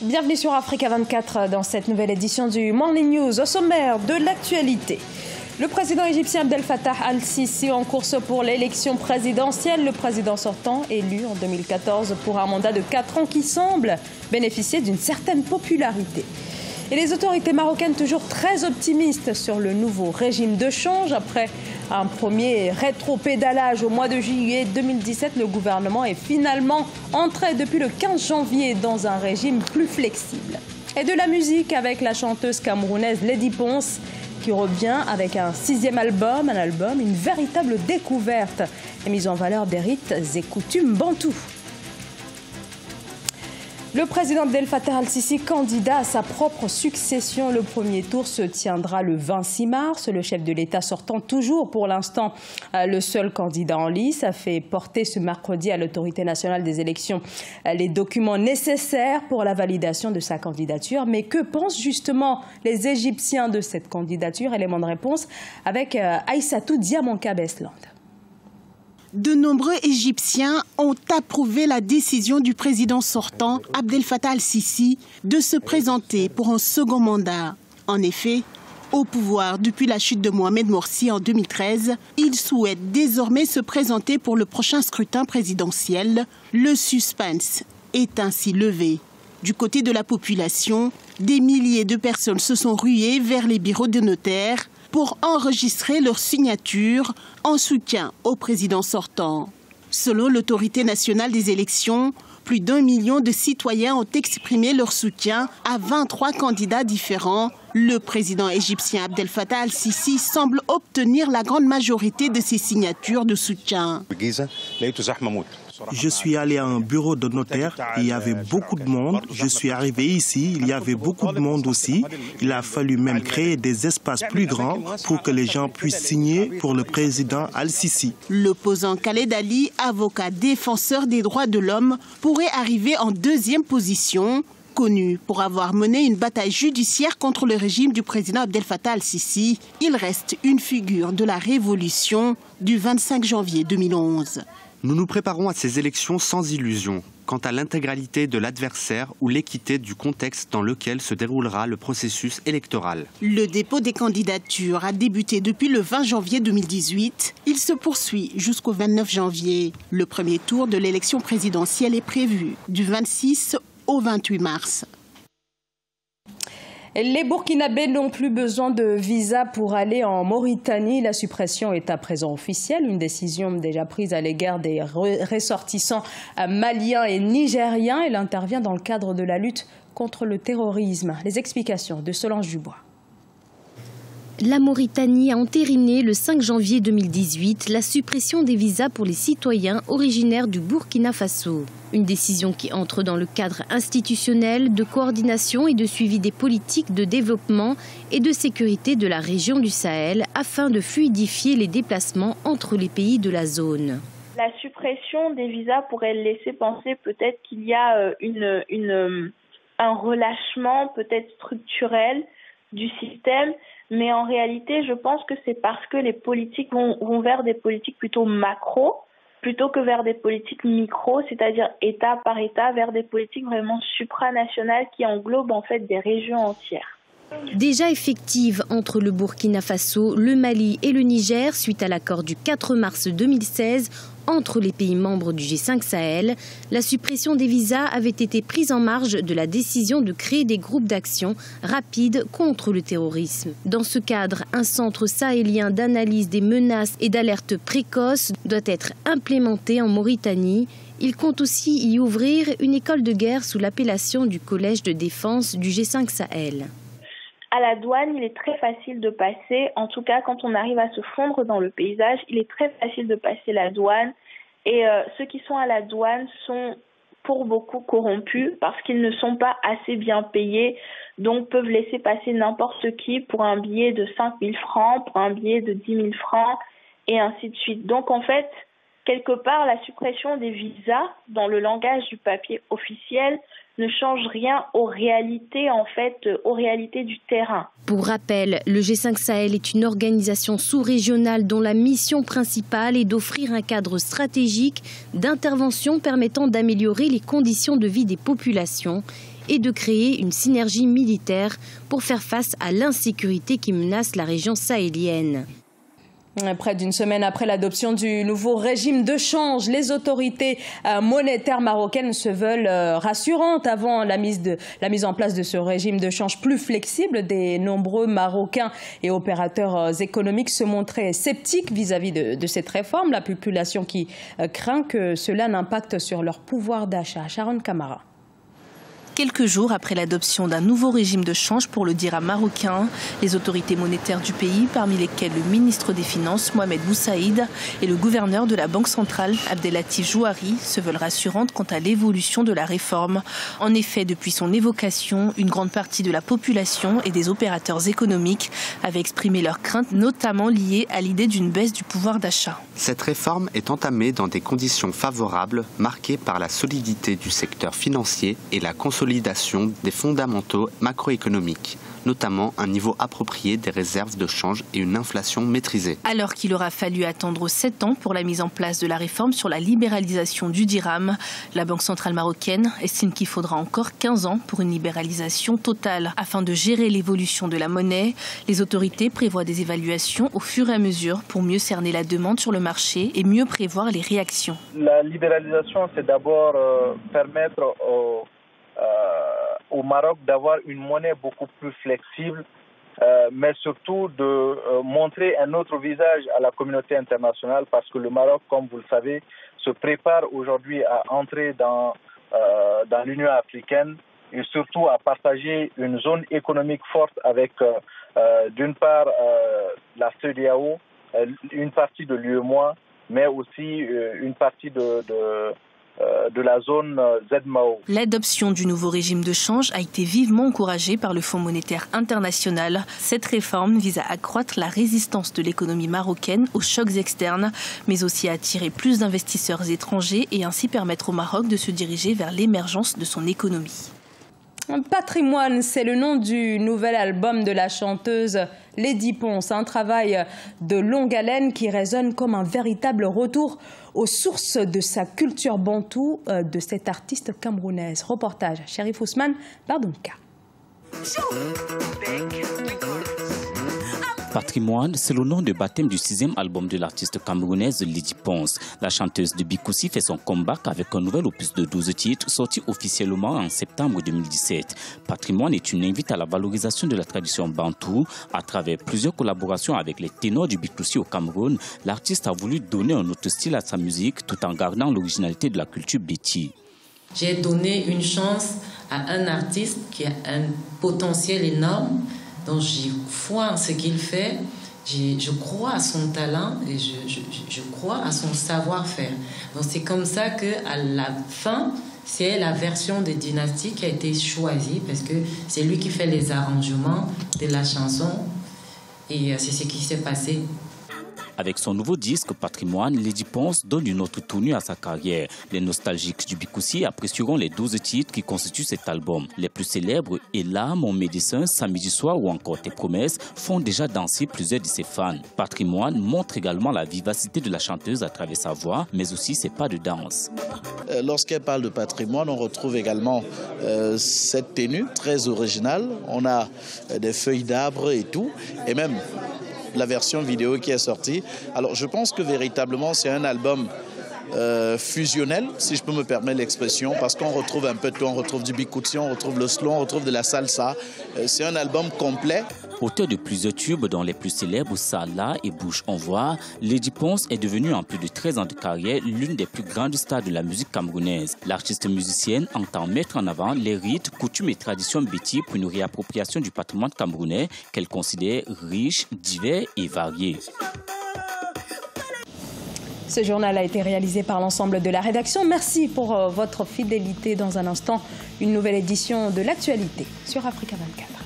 Bienvenue sur Africa 24 dans cette nouvelle édition du Morning News. Au sommaire de l'actualité, le président égyptien Abdel Fattah al-Sisi en course pour l'élection présidentielle. Le président sortant, élu en 2014 pour un mandat de 4 ans qui semble bénéficier d'une certaine popularité. Et les autorités marocaines toujours très optimistes sur le nouveau régime de change. Après un premier rétropédalage au mois de juillet 2017, le gouvernement est finalement entré depuis le 15 janvier dans un régime plus flexible. Et de la musique avec la chanteuse camerounaise Lady Ponce qui revient avec un 6e album, une véritable découverte et mise en valeur des rites et coutumes bantous. Le président Abdel Fattah al-Sisi, candidat à sa propre succession. Le premier tour se tiendra le 26 mars. Le chef de l'État sortant, toujours pour l'instant le seul candidat en lice, a fait porter ce mercredi à l'autorité nationale des élections les documents nécessaires pour la validation de sa candidature. Mais que pensent justement les Égyptiens de cette candidature? Élément de réponse avec Aïssatou Diamanka-Besland. De nombreux Égyptiens ont approuvé la décision du président sortant, Abdel Fattah al-Sisi, de se présenter pour un second mandat. En effet, au pouvoir depuis la chute de Mohamed Morsi en 2013, il souhaite désormais se présenter pour le prochain scrutin présidentiel. Le suspense est ainsi levé. Du côté de la population, des milliers de personnes se sont ruées vers les bureaux de notaires pour enregistrer leur signature en soutien au président sortant. Selon l'autorité nationale des élections, plus d'1 million de citoyens ont exprimé leur soutien à 23 candidats différents. Le président égyptien Abdel Fattah al-Sisi semble obtenir la grande majorité de ces signatures de soutien. Je suis allé à un bureau de notaire, il y avait beaucoup de monde. Je suis arrivé ici, il y avait beaucoup de monde aussi. Il a fallu même créer des espaces plus grands pour que les gens puissent signer pour le président al-Sisi. L'opposant Khaled Ali, avocat défenseur des droits de l'homme, pourrait arriver en 2e position. Connu pour avoir mené une bataille judiciaire contre le régime du président Abdel Fattah al-Sisi, il reste une figure de la révolution du 25 janvier 2011. Nous nous préparons à ces élections sans illusion quant à l'intégralité de l'adversaire ou l'équité du contexte dans lequel se déroulera le processus électoral. Le dépôt des candidatures a débuté depuis le 20 janvier 2018. Il se poursuit jusqu'au 29 janvier. Le premier tour de l'élection présidentielle est prévu du 26 au 28 mars. Les Burkinabés n'ont plus besoin de visa pour aller en Mauritanie. La suppression est à présent officielle, une décision déjà prise à l'égard des ressortissants maliens et nigériens. Elle intervient dans le cadre de la lutte contre le terrorisme. Les explications de Solange Dubois. La Mauritanie a entériné le 5 janvier 2018 la suppression des visas pour les citoyens originaires du Burkina Faso. Une décision qui entre dans le cadre institutionnel de coordination et de suivi des politiques de développement et de sécurité de la région du Sahel afin de fluidifier les déplacements entre les pays de la zone. La suppression des visas pourrait laisser penser peut-être qu'il y a un relâchement peut-être structurel du système. Mais en réalité, je pense que c'est parce que les politiques vont vers des politiques plutôt macro, plutôt que vers des politiques micro, c'est-à-dire État par État, vers des politiques vraiment supranationales qui englobent en fait des régions entières. Déjà effective entre le Burkina Faso, le Mali et le Niger suite à l'accord du 4 mars 2016 entre les pays membres du G5 Sahel, la suppression des visas avait été prise en marge de la décision de créer des groupes d'action rapides contre le terrorisme. Dans ce cadre, un centre sahélien d'analyse des menaces et d'alerte précoce doit être implémenté en Mauritanie. Il compte aussi y ouvrir une école de guerre sous l'appellation du Collège de défense du G5 Sahel. À la douane, il est très facile de passer, en tout cas quand on arrive à se fondre dans le paysage, il est très facile de passer la douane et ceux qui sont à la douane sont pour beaucoup corrompus parce qu'ils ne sont pas assez bien payés, donc peuvent laisser passer n'importe qui pour un billet de 5 000 francs, pour un billet de 10 000 francs et ainsi de suite. Donc en fait, quelque part, la suppression des visas dans le langage du papier officiel ne change rien aux réalités, aux réalités du terrain. Pour rappel, le G5 Sahel est une organisation sous-régionale dont la mission principale est d'offrir un cadre stratégique d'intervention permettant d'améliorer les conditions de vie des populations et de créer une synergie militaire pour faire face à l'insécurité qui menace la région sahélienne. Près d'une semaine après l'adoption du nouveau régime de change, les autorités monétaires marocaines se veulent rassurantes avant la mise en place de ce régime de change plus flexible. Des nombreux Marocains et opérateurs économiques se montraient sceptiques vis-à-vis de cette réforme. La population qui craint que cela n'impacte sur leur pouvoir d'achat. Sharon Kamara. Quelques jours après l'adoption d'un nouveau régime de change pour le dirham marocain, les autorités monétaires du pays, parmi lesquelles le ministre des Finances Mohamed Boussaïd et le gouverneur de la Banque centrale Abdellatif Jouari, se veulent rassurantes quant à l'évolution de la réforme. En effet, depuis son évocation, une grande partie de la population et des opérateurs économiques avaient exprimé leurs craintes, notamment liées à l'idée d'une baisse du pouvoir d'achat. Cette réforme est entamée dans des conditions favorables, marquées par la solidité du secteur financier et la consolidation des fondamentaux macroéconomiques, notamment un niveau approprié des réserves de change et une inflation maîtrisée. Alors qu'il aura fallu attendre 7 ans pour la mise en place de la réforme sur la libéralisation du dirham, la Banque centrale marocaine estime qu'il faudra encore 15 ans pour une libéralisation totale. Afin de gérer l'évolution de la monnaie, les autorités prévoient des évaluations au fur et à mesure pour mieux cerner la demande sur le marché et mieux prévoir les réactions. La libéralisation, c'est d'abord permettre au Maroc d'avoir une monnaie beaucoup plus flexible, mais surtout de montrer un autre visage à la communauté internationale, parce que le Maroc, comme vous le savez, se prépare aujourd'hui à entrer dans l'Union africaine et surtout à partager une zone économique forte avec d'une part la CEDEAO, une partie de l'UEMOA, mais aussi une partie de la zone ZMAO. L'adoption du nouveau régime de change a été vivement encouragée par le Fonds monétaire international. Cette réforme vise à accroître la résistance de l'économie marocaine aux chocs externes, mais aussi à attirer plus d'investisseurs étrangers et ainsi permettre au Maroc de se diriger vers l'émergence de son économie. Patrimoine, c'est le nom du nouvel album de la chanteuse Lady Ponce, un travail de longue haleine qui résonne comme un véritable retour aux sources de sa culture bantoue de cette artiste camerounaise. Reportage Chérif Ousmane Bardonka. Patrimoine, c'est le nom de baptême du 6e album de l'artiste camerounaise Lady Ponce. La chanteuse de Bikoussi fait son comeback avec un nouvel opus de 12 titres sorti officiellement en septembre 2017. Patrimoine est une invite à la valorisation de la tradition bantoue. À travers plusieurs collaborations avec les ténors du Bikoussi au Cameroun, l'artiste a voulu donner un autre style à sa musique tout en gardant l'originalité de la culture béti. J'ai donné une chance à un artiste qui a un potentiel énorme. Donc, j'y crois en ce qu'il fait, je crois à son talent et je crois à son savoir-faire. Donc, c'est comme ça qu'à la fin, c'est la version de Dynasty qui a été choisie parce que c'est lui qui fait les arrangements de la chanson et c'est ce qui s'est passé. Avec son nouveau disque Patrimoine, Lady Ponce donne une autre tournure à sa carrière. Les nostalgiques du Bikoussi apprécieront les 12 titres qui constituent cet album. Les plus célèbres, Et là, Mon médecin, Samedi soir ou encore Tes promesses, font déjà danser plusieurs de ses fans. Patrimoine montre également la vivacité de la chanteuse à travers sa voix, mais aussi ses pas de danse. Lorsqu'elle parle de patrimoine, on retrouve également cette tenue très originale. On a des feuilles d'arbres et tout, et même la version vidéo qui est sortie. Alors je pense que véritablement c'est un album fusionnel, si je peux me permettre l'expression, parce qu'on retrouve un peu de tout. On retrouve du bikoutsi, on retrouve le slow, on retrouve de la salsa. C'est un album complet. Auteur de plusieurs tubes dont les plus célèbres Salah et Bouche en voix, Lady Ponce est devenue en plus de 13 ans de carrière l'une des plus grandes stars de la musique camerounaise. L'artiste musicienne entend mettre en avant les rites, coutumes et traditions béti pour une réappropriation du patrimoine camerounais qu'elle considère riche, divers et varié. Ce journal a été réalisé par l'ensemble de la rédaction. Merci pour votre fidélité. Dans un instant, une nouvelle édition de l'actualité sur Africa 24.